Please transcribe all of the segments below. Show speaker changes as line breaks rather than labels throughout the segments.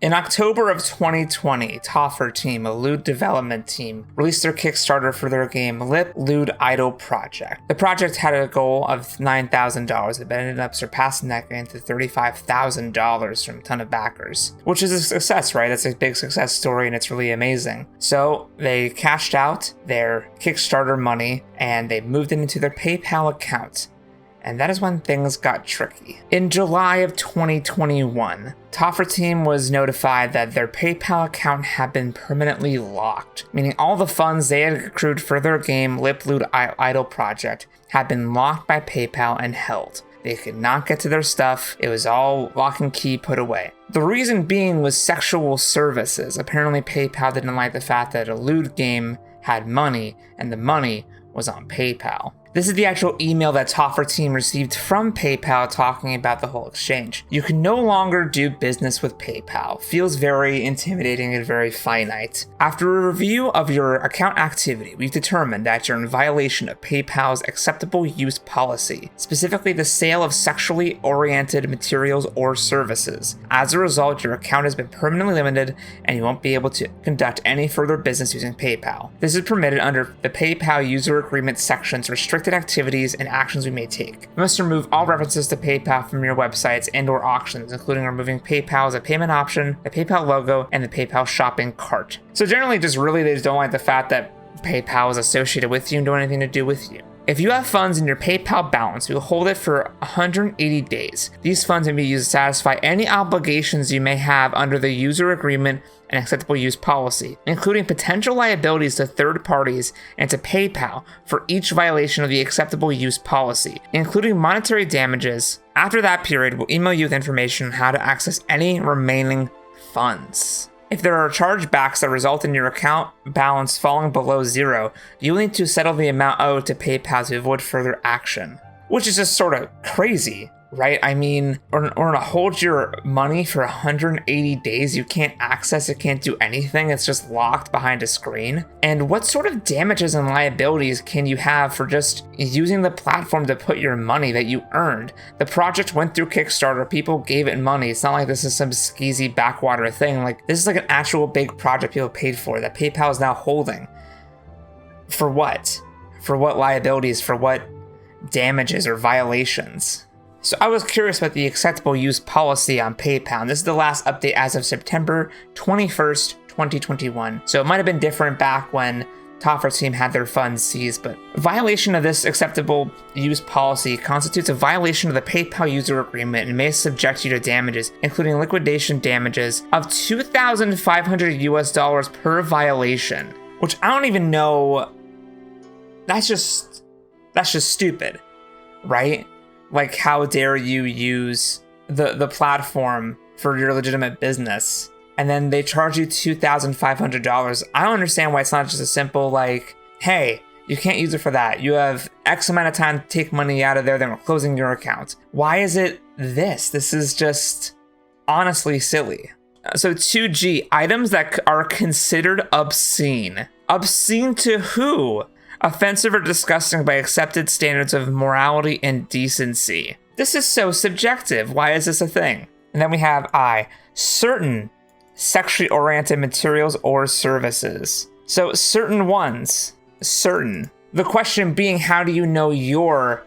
In October of 2020, Toffer team, a Lewd development team, released their Kickstarter for their game Lewd Idol Project. The project had a goal of $9,000, but ended up surpassing that gain to $35,000 from a ton of backers, which is a success, right? That's a big success story and it's really amazing. So they cashed out their Kickstarter money and they moved it into their PayPal account. And that is when things got tricky. In July of 2021, Toffer team was notified that their PayPal account had been permanently locked, meaning all the funds they had accrued for their game Lewd Idol Project had been locked by PayPal and held. They could not get to their stuff. It was all lock and key put away. The reason being was sexual services. Apparently PayPal didn't like the fact that a lewd game had money, and the money was on PayPal. This is the actual email that Toffer team received from PayPal talking about the whole exchange. You can no longer do business with PayPal. Feels very intimidating and very finite. After a review of your account activity, we've determined that you're in violation of PayPal's acceptable use policy, specifically the sale of sexually oriented materials or services. As a result, your account has been permanently limited and you won't be able to conduct any further business using PayPal. This is permitted under the PayPal user agreement sections restricted activities and actions we may take. You must remove all references to PayPal from your websites and/or auctions, including removing PayPal as a payment option, the PayPal logo, and the PayPal shopping cart. So generally, they just don't like the fact that PayPal is associated with you and don't have anything to do with you. If you have funds in your PayPal balance, you'll hold it for 180 days. These funds may be used to satisfy any obligations you may have under the user agreement and acceptable use policy, including potential liabilities to third parties and to PayPal for each violation of the acceptable use policy, including monetary damages. After that period, we'll email you with information on how to access any remaining funds. If there are chargebacks that result in your account balance falling below zero, you will need to settle the amount owed to PayPal to avoid further action. Which is just sort of crazy, right? I mean, or to hold your money for 180 days, you can't access it, can't do anything, it's just locked behind a screen. And what sort of damages and liabilities can you have for just using the platform to put your money that you earned? The project went through Kickstarter, people gave it money. It's not like this is some skeezy backwater thing. Like, this is like an actual big project people paid for that PayPal is now holding. For what? For what liabilities? For what damages or violations? So I was curious about the acceptable use policy on PayPal, and this is the last update as of September 21st, 2021. So it might have been different back when Toffer team had their funds seized, but violation of this acceptable use policy constitutes a violation of the PayPal user agreement and may subject you to damages, including liquidation damages of $2,500 per violation, which I don't even know. That's just stupid, right? Like, how dare you use the platform for your legitimate business, and then they charge you $2,500. I don't understand why it's not just a simple, like, hey, you can't use it for that. You have X amount of time to take money out of there, then we're closing your account. Why is it this? This is just honestly silly. So 2G, items that are considered obscene. Obscene to who? Offensive or disgusting by accepted standards of morality and decency. This is so subjective. Why is this a thing? And then we have certain sexually oriented materials or services. So certain ones, certain. The question being, how do you know your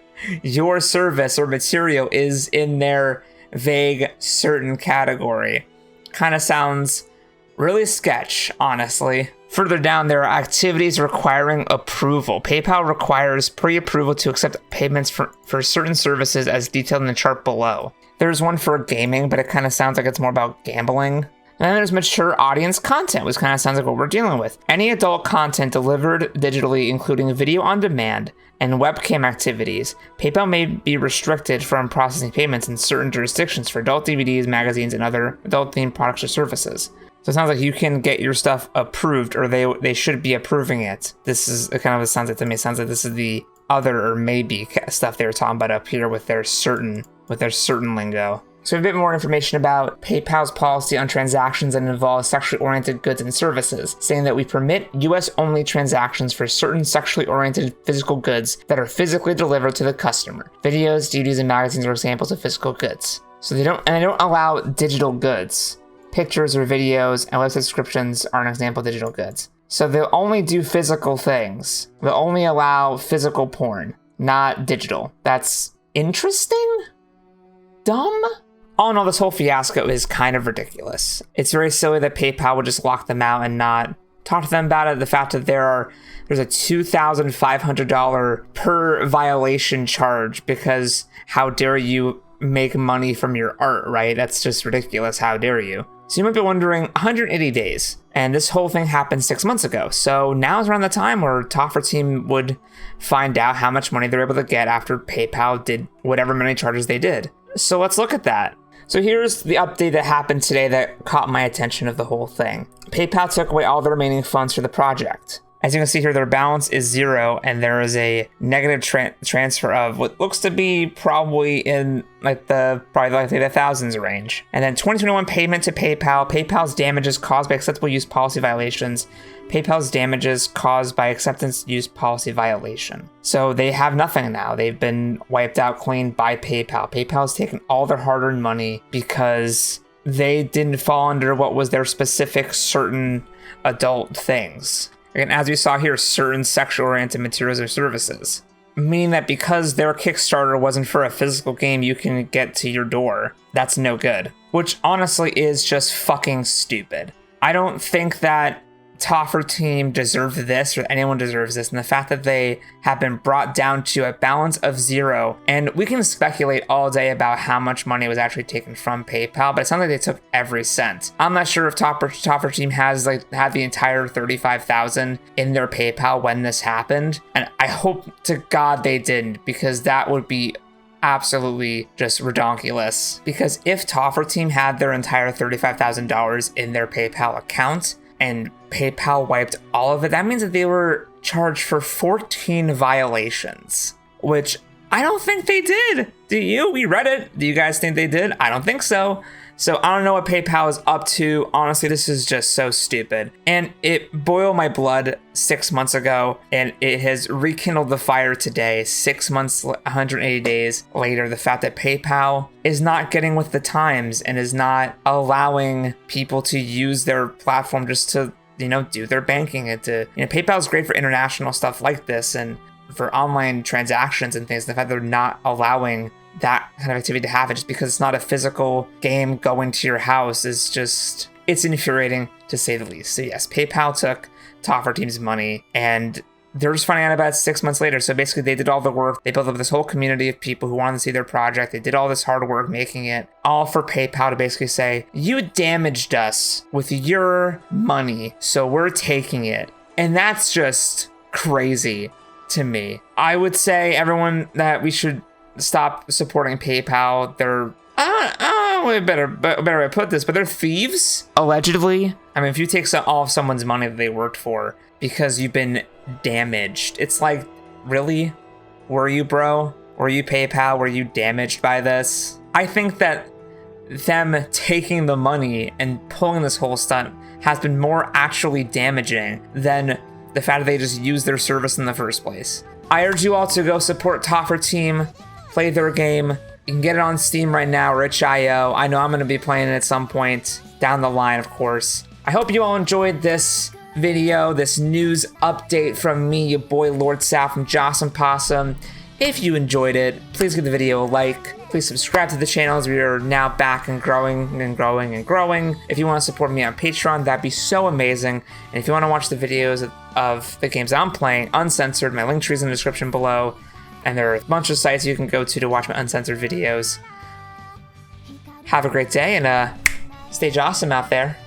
service or material is in their vague certain category? Kind of sounds really sketch, honestly. Further down, there are activities requiring approval. PayPal requires pre-approval to accept payments for certain services as detailed in the chart below. There's one for gaming, but it kind of sounds like it's more about gambling. And then there's mature audience content, which kind of sounds like what we're dealing with. Any adult content delivered digitally, including video on demand and webcam activities. PayPal may be restricted from processing payments in certain jurisdictions for adult DVDs, magazines, and other adult-themed products or services. So it sounds like you can get your stuff approved, or they should be approving it. This is kind of what it sounds like to me. It sounds like this is the other or maybe stuff they were talking about up here with their certain lingo. So a bit more information about PayPal's policy on transactions that involve sexually oriented goods and services, saying that we permit US-only transactions for certain sexually oriented physical goods that are physically delivered to the customer. Videos, DVDs, and magazines are examples of physical goods. So they don't allow digital goods. pictures or videos, and website subscriptions are an example of digital goods. So they'll only do physical things. They'll only allow physical porn, not digital. That's interesting? Dumb? All in all, this whole fiasco is kind of ridiculous. It's very silly that PayPal would just lock them out and not talk to them about it. The fact that there's a $2,500 per violation charge because how dare you make money from your art, right? That's just ridiculous. How dare you? So you might be wondering, 180 days, and this whole thing happened 6 months ago. So now's around the time where Toffer team would find out how much money they're able to get after PayPal did whatever money charges they did. So let's look at that. So here's the update that happened today that caught my attention of the whole thing. PayPal took away all the remaining funds for the project. As you can see here, their balance is 0, and there is a negative transfer of what looks to be probably in the thousands range. And then 2021 payment to PayPal. PayPal's damages caused by acceptable use policy violations. PayPal's damages caused by acceptance use policy violation. So they have nothing now. They've been wiped out clean by PayPal. PayPal's taken all their hard-earned money because they didn't fall under what was their specific certain adult things. And as we saw here, certain sexual-oriented materials or services. Meaning that because their Kickstarter wasn't for a physical game you can get to your door, that's no good. Which honestly is just fucking stupid. I don't think that Toffer team deserved this, or anyone deserves this, and the fact that they have been brought down to a balance of 0, and we can speculate all day about how much money was actually taken from PayPal, but it sounds like they took every cent. I'm not sure if Toffer team has had the entire $35,000 in their PayPal when this happened, and I hope to God they didn't, because that would be absolutely just redonkulous. Because if Toffer team had their entire $35,000 in their PayPal account, and PayPal wiped all of it, that means that they were charged for 14 violations, which I don't think they did. Do you? We read it. Do you guys think they did? I don't think so. So I don't know what PayPal is up to. Honestly, this is just so stupid. And it boiled my blood 6 months ago, and it has rekindled the fire today, 6 months, 180 days later. The fact that PayPal is not getting with the times and is not allowing people to use their platform just to, do their banking. And PayPal is great for international stuff like this and for online transactions and things. The fact that they're not allowing that kind of activity to happen just because it's not a physical game going to your house is just, it's infuriating to say the least. So yes, PayPal took Toffer team's money and they're just finding out about it 6 months later. So basically they did all the work. They built up this whole community of people who wanted to see their project. They did all this hard work making it, all for PayPal to basically say, you damaged us with your money, so we're taking it. And that's just crazy to me. I would say everyone that we should stop supporting PayPal. They're, better way to put this, but they're thieves, allegedly. I mean, if you take all of someone's money that they worked for because you've been damaged, it's like, really? Were you, bro? Were you PayPal? Were you damaged by this? I think that them taking the money and pulling this whole stunt has been more actually damaging than the fact that they just used their service in the first place. I urge you all to go support Toffer team, play their game. You can get it on Steam right now or itch.io. I know I'm going to be playing it at some point down the line, of course. I hope you all enjoyed this video, this news update from me, your boy Lord Sal from Jawesome Possum. If you enjoyed it, please give the video a like. Please subscribe to the channel as we are now back and growing and growing and growing. If you want to support me on Patreon, that'd be so amazing. And if you want to watch the videos of the games I'm playing, uncensored, my link tree is in the description below. And there are a bunch of sites you can go to watch my uncensored videos. Have a great day and stay Jawesome out there.